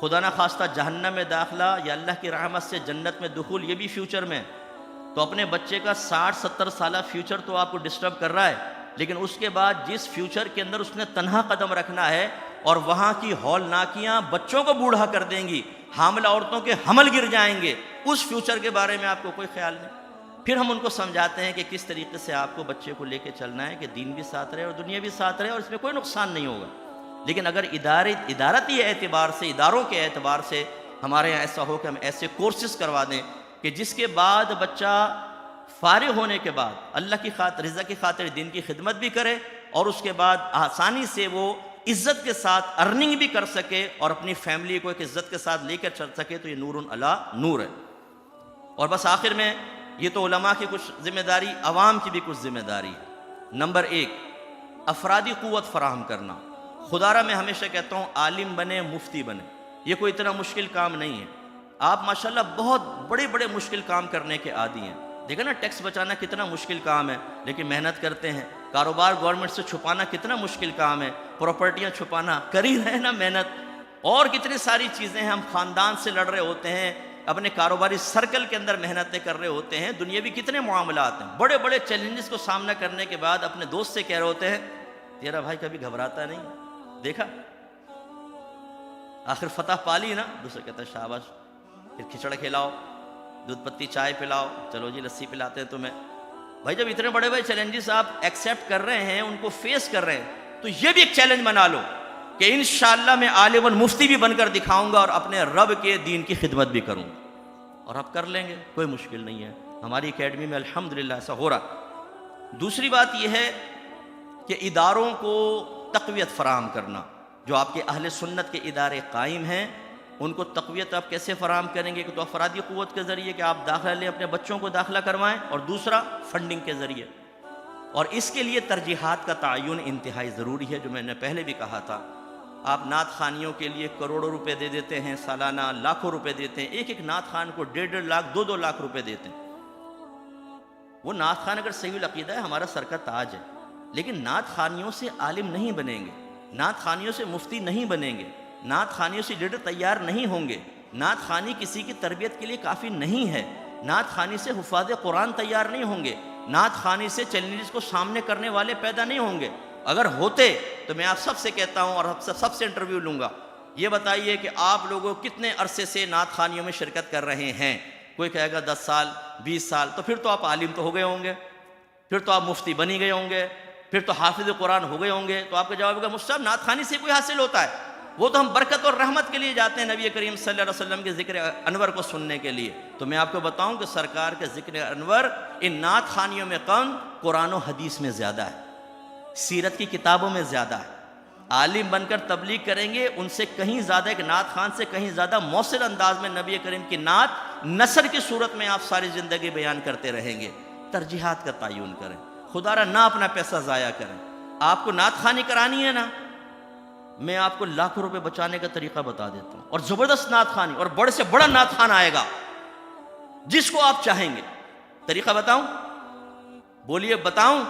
خدا نہ خواستہ جہنم میں داخلہ یا اللہ کی رحمت سے جنت میں دخول، یہ بھی فیوچر میں. تو اپنے بچے کا 60-70 سالہ فیوچر تو آپ کو ڈسٹرب کر رہا ہے، لیکن اس کے بعد جس فیوچر کے اندر اس نے تنہا قدم رکھنا ہے اور وہاں کی ہولناکیاں بچوں کو بوڑھا کر دیں گی، حاملہ عورتوں کے حمل گر جائیں گے، اس فیوچر کے بارے میں آپ کو کوئی خیال نہیں. پھر ہم ان کو سمجھاتے ہیں کہ کس طریقے سے آپ کو بچے کو لے کے چلنا ہے کہ دین بھی ساتھ رہے اور دنیا بھی ساتھ رہے اور اس میں کوئی نقصان نہیں ہوگا. لیکن اگر ادارتی اعتبار سے، اداروں کے اعتبار سے ہمارے یہاں ایسا ہو کہ ہم ایسے کورسز کروا دیں کہ جس کے بعد بچہ فارغ ہونے کے بعد اللہ کی خاطر، رضا کی خاطر دین کی خدمت بھی کرے اور اس کے بعد آسانی سے وہ عزت کے ساتھ ارننگ بھی کر سکے اور اپنی فیملی کو ایک عزت کے ساتھ لے کر چل سکے، تو یہ نور علی نور ہے. اور بس آخر میں یہ تو علماء کی کچھ ذمہ داری، عوام کی بھی کچھ ذمہ داری ہے. نمبر 1 افرادی قوت فراہم کرنا. خدا را میں ہمیشہ کہتا ہوں عالم بنے، مفتی بنے، یہ کوئی اتنا مشکل کام نہیں ہے. آپ ماشاءاللہ بہت بڑے بڑے مشکل کام کرنے کے عادی ہیں. دیکھا نا ٹیکس بچانا کتنا مشکل کام ہے، لیکن محنت کرتے ہیں. کاروبار گورنمنٹ سے چھپانا کتنا مشکل کام ہے، پراپرٹیاں چھپانا، کر ہی رہے نا محنت. اور کتنی ساری چیزیں ہیں، ہم خاندان سے لڑ رہے ہوتے ہیں، اپنے کاروباری سرکل کے اندر محنتیں کر رہے ہوتے ہیں، دنیاوی کتنے معاملات ہیں. بڑے بڑے چیلنجز کو سامنا کرنے کے بعد اپنے دوست سے کہہ رہے ہوتے ہیں تیرا بھائی کبھی گھبراتا نہیں. دیکھا آخر فتح پالی نا. دوسرا کہتا ہے شاباش، پھر کھچڑ کھلاؤ، دودھ پتی چائے پلاؤ، چلو جی لسی پلاتے ہیں تمہیں. بھائی جب اتنے بڑے بڑے چیلنجز آپ ایکسیپٹ کر رہے ہیں، ان کو فیس کر رہے ہیں، تو یہ بھی ایک چیلنج بنا لو کہ انشاءاللہ میں عالم المفتی بھی بن کر دکھاؤں گا اور اپنے رب کے دین کی خدمت بھی کروں گا. اور آپ کر لیں گے، کوئی مشکل نہیں ہے. ہماری اکیڈمی میں الحمدللہ ایسا ہو رہا. دوسری بات یہ ہے کہ اداروں کو تقویت فراہم کرنا. جو آپ کے اہل سنت کے ادارے قائم ہیں ان کو تقویت آپ کیسے فراہم کریں گے؟ کہ تو افرادی قوت کے ذریعے کہ آپ داخلہ لیں، اپنے بچوں کو داخلہ کروائیں، اور دوسرا فنڈنگ کے ذریعے. اور اس کے لیے ترجیحات کا تعین انتہائی ضروری ہے. جو میں نے پہلے بھی کہا تھا، آپ نعت خوانیوں کے لیے کروڑوں روپے دے دیتے ہیں، سالانہ لاکھوں روپے دیتے ہیں. ایک نعت خوان کو 1.5 لاکھ 2 لاکھ روپے دیتے ہیں. وہ نعت خوان اگر صحیح العقیدہ ہے ہمارا سر کا تاج ہے، لیکن نعت خوانیوں سے عالم نہیں بنیں گے، نعت خوانیوں سے مفتی نہیں بنیں گے، نعت خوانیوں سے لیڈر تیار نہیں ہوں گے. نعت خوانی کسی کی تربیت کے لیے کافی نہیں ہے. نعت خوانی سے حفاظ قرآن تیار نہیں ہوں گے. نعت خوانی سے چیلنجز کو سامنے کرنے والے پیدا نہیں ہوں گے. اگر ہوتے تو میں آپ سب سے کہتا ہوں اور سب سے انٹرویو لوں گا یہ بتائیے کہ آپ لوگوں کتنے عرصے سے نعت خوانیوں میں شرکت کر رہے ہیں؟ کوئی کہے گا 10 سال 20 سال، تو پھر تو آپ عالم تو ہو گئے ہوں گے، پھر تو آپ مفتی بنی گئے ہوں گے، پھر تو حافظ قرآن ہو گئے ہوں گے۔ تو آپ کا جواب ہوگا مفتی صاحب نعت خوانی سے کوئی حاصل ہوتا ہے؟ وہ تو ہم برکت اور رحمت کے لیے جاتے ہیں نبی کریم صلی اللہ علیہ وسلم کے ذکر انور کو سننے کے لیے۔ تو میں آپ کو بتاؤں کہ سرکار کے ذکر انور ان نعت خوانیوں میں کم، قرآن و حدیث میں زیادہ ہے، سیرت کی کتابوں میں زیادہ ہے۔ عالم بن کر تبلیغ کریں گے ان سے کہیں زیادہ، ایک نعت خوان سے کہیں زیادہ مؤثر انداز میں نبی کریم کی نعت نثر کی صورت میں آپ ساری زندگی بیان کرتے رہیں گے۔ ترجیحات کا تعین کریں، خدا را نہ اپنا پیسہ ضائع کریں۔ آپ کو نعت خوانی کرانی ہے نا، میں آپ کو لاکھوں روپے بچانے کا طریقہ بتا دیتا ہوں، اور زبردست نعت خوانی، اور بڑے سے بڑا نعت خوان آئے گا جس کو آپ چاہیں گے۔ طریقہ بتاؤں؟ بولیے بتاؤں؟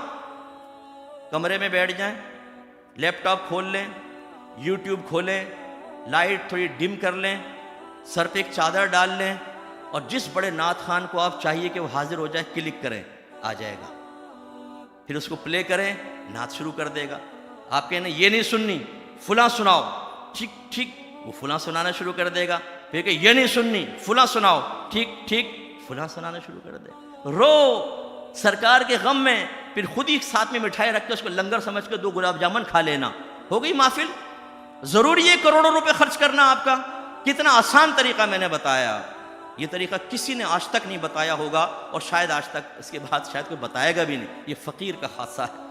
کمرے میں بیٹھ جائیں، لیپ ٹاپ کھول لیں، یوٹیوب کھولیں، لائٹ تھوڑی ڈم کر لیں، سر پہ ایک چادر ڈال لیں، اور جس بڑے نعت خوان کو آپ چاہیے کہ وہ حاضر ہو جائے کلک کریں، آ جائے گا۔ پھر اس کو پلے کریں، نعت شروع کر دے گا۔ آپ کہنے یہ نہیں سننی، فلاں سناؤ، ٹھیک ٹھیک، وہ فلاں سنانا شروع کر دے گا۔ پھر کہ یہ نہیں سننی، فلاں سناؤ، ٹھیک ٹھیک، فلاں سنانا شروع کر دے گا۔ رو سرکار کے غم میں، پھر خود ہی ساتھ میں مٹھائی رکھ کے اس کو لنگر سمجھ کے 2 گلاب جامن کھا لینا، ہو گئی محفل۔ ضروری ہے کروڑوں روپے خرچ کرنا آپ کا؟ کتنا آسان طریقہ میں نے بتایا۔ یہ طریقہ کسی نے آج تک نہیں بتایا ہوگا، اور شاید آج تک اس کے بعد شاید کوئی بتائے گا بھی نہیں۔ یہ فقیر کا خاصہ ہے،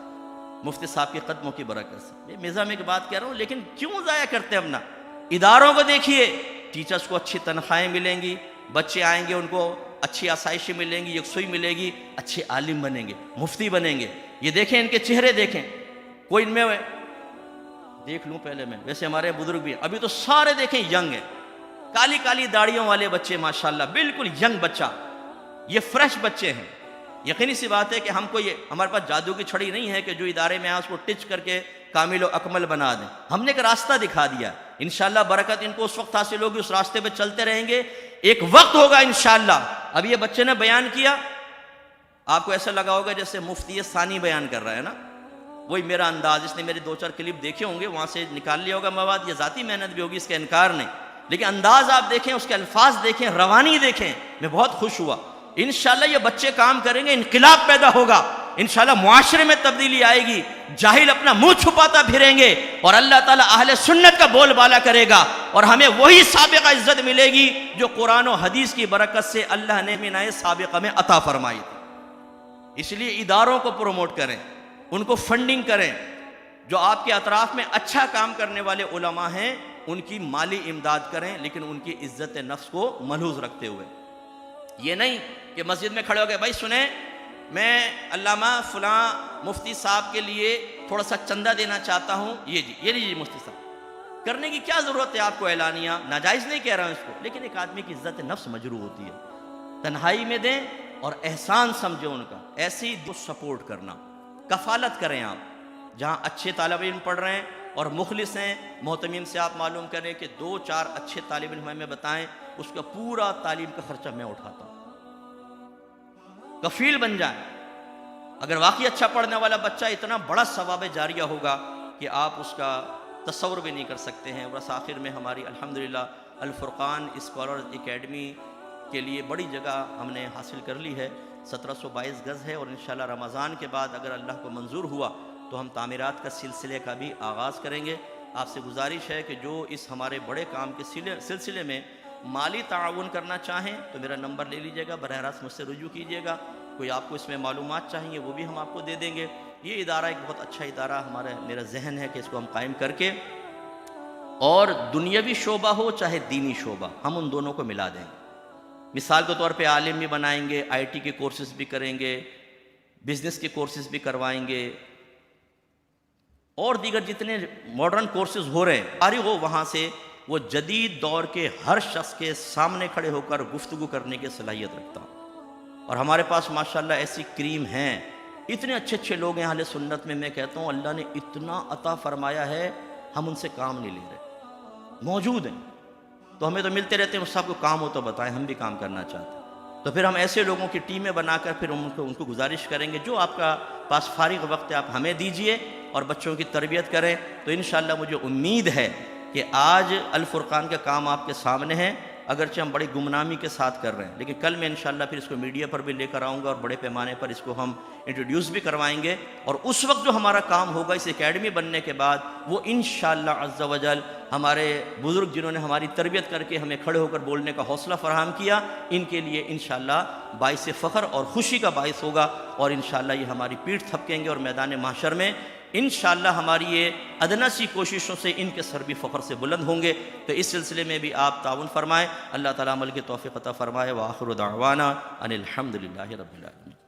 مفتی صاحب کے قدموں کی برکت سے۔ یہ میزا میں ایک بات کہہ رہا ہوں، لیکن کیوں ضائع کرتے ہیں اپنا؟ اداروں کو دیکھیے، ٹیچرز کو اچھی تنخواہیں ملیں گی، بچے آئیں گے ان کو اچھی آسائشیں ملیں گی، یکسوئی ملے گی، اچھے عالم بنیں گے، مفتی بنیں گے۔ یہ دیکھیں ان کے چہرے دیکھیں، کوئی ان میں دیکھ لوں پہلے میں، ویسے ہمارے بزرگ بھی ابھی تو سارے دیکھیں ینگ ہیں، کالی کالی داڑیوں والے بچے، ماشاءاللہ بالکل ینگ بچہ، یہ فریش بچے ہیں۔ یقینی سی بات ہے کہ ہم کو یہ، ہمارے پاس جادو کی چھڑی نہیں ہے کہ جو ادارے میں آئے اس کو ٹچ کر کے کامل و اکمل بنا دیں۔ ہم نے ایک راستہ دکھا دیا، انشاءاللہ برکت ان کو اس وقت حاصل ہوگی، اس راستے پہ چلتے رہیں گے، ایک وقت ہوگا انشاءاللہ۔ اب یہ بچے نے بیان کیا، آپ کو ایسا لگا ہوگا جیسے مفتی ثانی بیان کر رہا ہے نا، وہی میرا انداز۔ اس نے میرے 2-4 کلپ دیکھے ہوں گے، وہاں سے نکال لیا ہوگا مواد، یہ ذاتی محنت بھی ہوگی، اس کا انکار نہیں، لیکن انداز آپ دیکھیں، اس کے الفاظ دیکھیں، روانی دیکھیں، میں بہت خوش ہوا۔ انشاءاللہ یہ بچے کام کریں گے، انقلاب پیدا ہوگا، انشاءاللہ معاشرے میں تبدیلی آئے گی، جاہل اپنا منہ چھپاتا پھریں گے، اور اللہ تعالیٰ اہل سنت کا بول بالا کرے گا، اور ہمیں وہی سابقہ عزت ملے گی جو قرآن و حدیث کی برکت سے اللہ نے مینائے سابقہ میں عطا فرمائی تھی۔ اس لیے اداروں کو پروموٹ کریں، ان کو فنڈنگ کریں، جو آپ کے اطراف میں اچھا کام کرنے والے علماء ہیں ان کی مالی امداد کریں، لیکن ان کی عزت نفس کو ملحوظ رکھتے ہوئے۔ یہ نہیں کہ مسجد میں کھڑے ہو گئے، بھائی سنیں میں علامہ فلاں مفتی صاحب کے لیے تھوڑا سا چندہ دینا چاہتا ہوں، یہ لیجیے مفتی صاحب، کرنے کی کیا ضرورت ہے آپ کو اعلانیہ؟ ناجائز نہیں کہہ رہا ہوں اس کو، لیکن ایک آدمی کی عزت نفس مجروح ہوتی ہے، تنہائی میں دیں اور احسان سمجھیں ان کا، ایسے ہی سپورٹ کرنا، کفالت کریں۔ آپ جہاں اچھے طالب علم پڑھ رہے ہیں اور مخلص ہیں، محتمین سے آپ معلوم کریں کہ 2-4 اچھے طالب علم ہمیں بتائیں، اس کا پورا تعلیم کا خرچہ میں اٹھاتا ہوں، کفیل بن جائیں۔ اگر واقعی اچھا پڑھنے والا بچہ، اتنا بڑا ثواب جاریہ ہوگا کہ آپ اس کا تصور بھی نہیں کر سکتے ہیں۔ بس آخر میں ہماری الحمدللہ الفرقان اسکالرز اکیڈمی کے لیے بڑی جگہ ہم نے حاصل کر لی ہے، 1722 گز ہے، اور انشاءاللہ رمضان کے بعد اگر اللہ کو منظور ہوا تو ہم تعمیرات کا سلسلے کا بھی آغاز کریں گے۔ آپ سے گزارش ہے کہ جو اس ہمارے بڑے کام کے سلسلے میں مالی تعاون کرنا چاہیں تو میرا نمبر لے لیجیے گا، براہ راست مجھ سے رجوع کیجیے گا۔ کوئی آپ کو اس میں معلومات چاہیے وہ بھی ہم آپ کو دے دیں گے۔ یہ ادارہ ایک بہت اچھا ادارہ میرا ذہن ہے کہ اس کو ہم قائم کر کے، اور دنیاوی شعبہ ہو چاہے دینی شعبہ، ہم ان دونوں کو ملا دیں گے۔ مثال کے طور پہ عالم بھی بنائیں گے، آئی ٹی کے کورسز بھی کریں گے، بزنس کے کورسز بھی کروائیں گے، اور دیگر جتنے ماڈرن کورسز ہو رہے ہیں، فارغ ہو وہاں سے، وہ جدید دور کے ہر شخص کے سامنے کھڑے ہو کر گفتگو کرنے کی صلاحیت رکھتا ہوں۔ اور ہمارے پاس ماشاءاللہ ایسی کریم ہیں، اتنے اچھے اچھے لوگ ہیں اہل سنت میں، میں کہتا ہوں اللہ نے اتنا عطا فرمایا ہے، ہم ان سے کام نہیں لے رہے، موجود ہیں تو ہمیں تو ملتے رہتے ہیں، صاحب کو کام ہو تو بتائیں، ہم بھی کام کرنا چاہتے ہیں۔ تو پھر ہم ایسے لوگوں کی ٹیمیں بنا کر پھر ان کو گزارش کریں گے، جو آپ کا پاس فارغ وقت ہے آپ ہمیں دیجئے اور بچوں کی تربیت کریں، تو انشاءاللہ مجھے امید ہے کہ آج الفرقان کا کام آپ کے سامنے ہے، اگرچہ ہم بڑی گمنامی کے ساتھ کر رہے ہیں، لیکن کل میں انشاءاللہ پھر اس کو میڈیا پر بھی لے کر آؤں گا اور بڑے پیمانے پر اس کو ہم انٹروڈیوس بھی کروائیں گے، اور اس وقت جو ہمارا کام ہوگا اس اکیڈمی بننے کے بعد، وہ انشاءاللہ عز و جل ہمارے بزرگ جنہوں نے ہماری تربیت کر کے ہمیں کھڑے ہو کر بولنے کا حوصلہ فراہم کیا، ان کے لیے انشاءاللہ باعث فخر اور خوشی کا باعث ہوگا، اور انشاءاللہ یہ ہماری پیٹھ تھپکیں گے، اور میدان محشر میں انشاءاللہ ہماری یہ ادنا سی کوششوں سے ان کے سر بھی فخر سے بلند ہوں گے۔ تو اس سلسلے میں بھی آپ تعاون فرمائیں، اللہ تعالیٰ عمل کی توفیق عطا فرمائے۔ وآخر دعوانا ان الحمدللہ رب العالمین۔